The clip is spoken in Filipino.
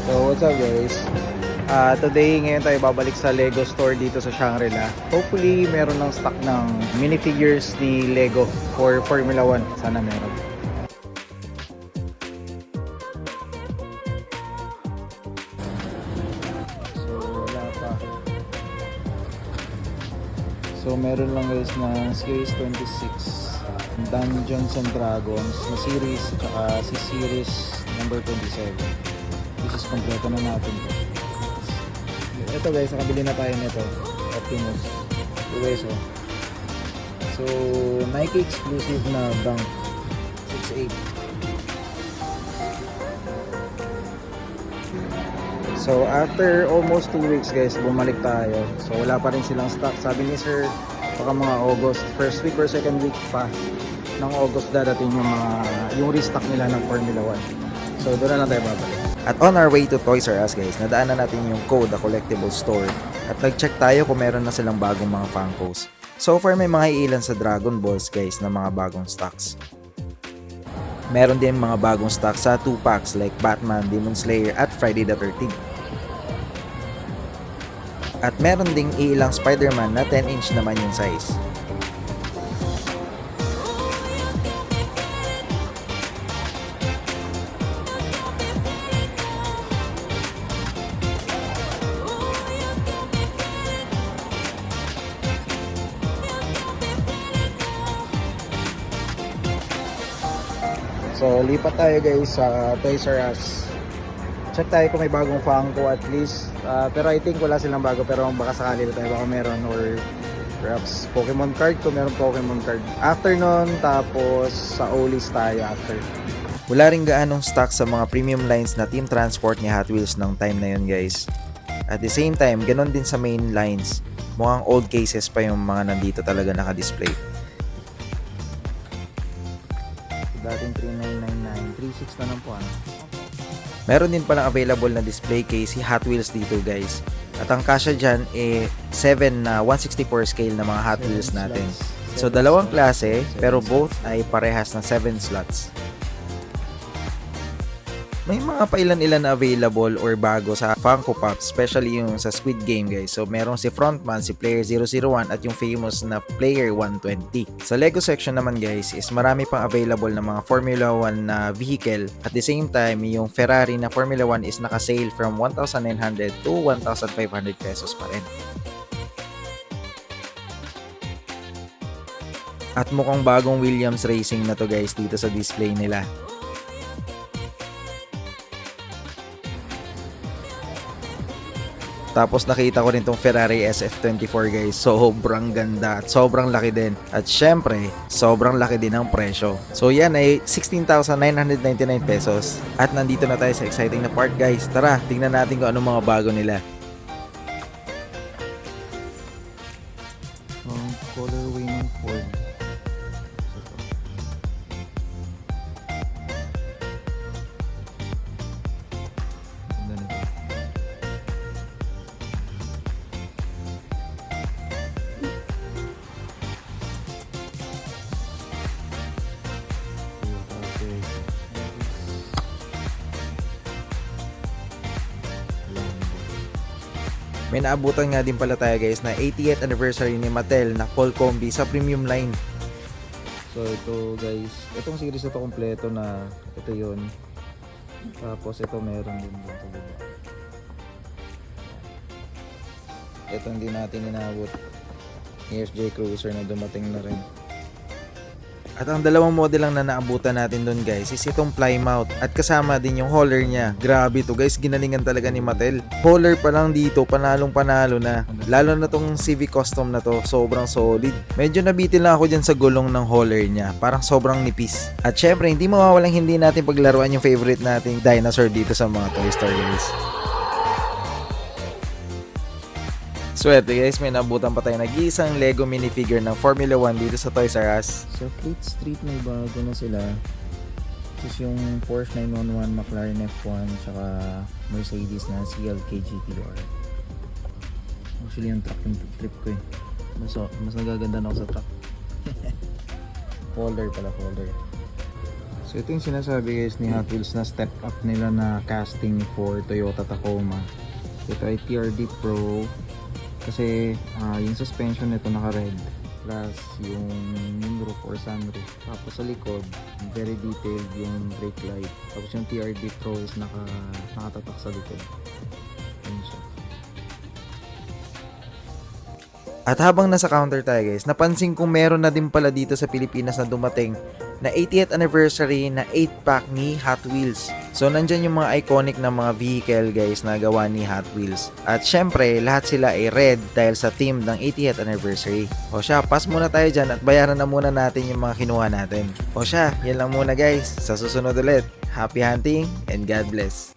So what's up guys? Today ngayon tayo babalik sa Lego store dito sa Shangri-La. Hopefully meron ng stock ng minifigures ni Lego for Formula 1. Sana meron. So wala pa. So meron lang guys na Series 26, Dungeons and Dragons na series, tsaka si series number 27. This is kompleto na natin to. Ito guys, nakabili na tayo nito, Optimus. Ito guys, oh. So Nike exclusive na Dunk 6'8". So after almost 2 weeks guys, bumalik tayo. So wala pa rin silang stock. Sabi ni sir, baka mga August, first week or second week pa ng August dadating yung restock nila ng Formula 1. So doon na lang tayo babalik. At on our way to Toys R Us guys, nadaanan natin yung Code, the collectible store. At nag-check tayo kung meron na silang bagong mga Funkos. So far may mga ilan sa Dragon Balls guys na mga bagong stocks. Meron din mga bagong stocks sa 2-packs like Batman, Demon Slayer at Friday the 13th. At meron ding ilang Spider-Man na 10-inch naman yung size. So lipat tayo guys sa Toys R Us. Check tayo kung may bagong Funko at least. Pero I think wala silang bago, pero baka sakali na tayo baka meron, or perhaps Pokemon card kung meron Pokemon card. After nun, tapos sa Olis tayo after. Wala rin gaanong stock sa mga premium lines na Team Transport ni Hot Wheels ng time na yun guys. At the same time, ganon din sa main lines. Mukhang old cases pa yung mga nandito talaga naka-display. Dating 3999, 36 na lang po ano. Meron din palang available na display case si Hot Wheels dito guys. At ang kasya dyan 7 na 1/64 scale na mga Hot Wheels natin. So dalawang klase pero both ay parehas na 7 slots. May mga pailan-ilan na available or bago sa Funko Pop, especially yung sa Squid Game guys. So merong si Frontman, si Player 001 at yung famous na Player 120. Sa Lego section naman guys is marami pang available na mga Formula 1 na vehicle. At the same time, yung Ferrari na Formula 1 is naka-sale from 1,900 to 1,500 pesos pa rin. At mukhang bagong Williams Racing na to guys dito sa display nila. Tapos nakita ko rin tong Ferrari SF24 guys. Sobrang ganda at sobrang laki din. At syempre, sobrang laki din ang presyo. So yan ay 16,999 pesos. At nandito na tayo sa exciting na part guys. Tara, tingnan natin kung anong mga bago nila. Colorway ng Ford. May naabutan nga din pala tayo guys na 80th anniversary ni Mattel na Paul Combi sa premium line. So ito guys, itong series na to kompleto na, ito yun. Tapos ito meron din dun sa baba. Ito hindi natin inabot. ESJ Cruiser na dumating na rin. At ang dalawang model lang na naabutan natin doon guys is itong Plymouth at kasama din yung hauler niya. Grabe to guys, ginalingan talaga ni Mattel. Hauler pa lang dito, panalong panalo na. Lalo na tong Civic Custom na to, sobrang solid. Medyo nabitin lang ako dyan sa gulong ng hauler niya, parang sobrang nipis. At syempre, hindi mawawalang hindi natin paglaruan yung favorite nating dinosaur dito sa mga Toy Story guys. Swerte guys, may nabutan pa tayo nag-iisang Lego minifigure ng Formula 1 dito sa Toys R Us. Sa Fleet Street may bago na sila. Tapos yung Porsche 911, McLaren F1, saka Mercedes na CLK GTR. Actually yung truck yung trip ko eh. Mas nagaganda na ako sa truck. Folder pala, folder. So ito yung sinasabi guys ni Hot Wheels na step up nila na casting for Toyota Tacoma. Ito ay TRD Pro kasi yung suspension nito naka-red plus yung moonroof or sunroof. Tapos sa likod, very detailed yung brake light. Tapos yung TRD Pro is nakatatak sa likod. Ayun siya. At habang nasa counter tayo guys, napansin kong meron na din pala dito sa Pilipinas na dumating na 80th anniversary na 8-pack ni Hot Wheels. So nandyan yung mga iconic na mga vehicle guys na gawa ni Hot Wheels. At syempre, lahat sila ay red dahil sa theme ng 80th anniversary. O siya, pass muna tayo dyan at bayaran na muna natin yung mga kinuha natin. O siya, yan lang muna guys. Sa susunod ulit, happy hunting and God bless.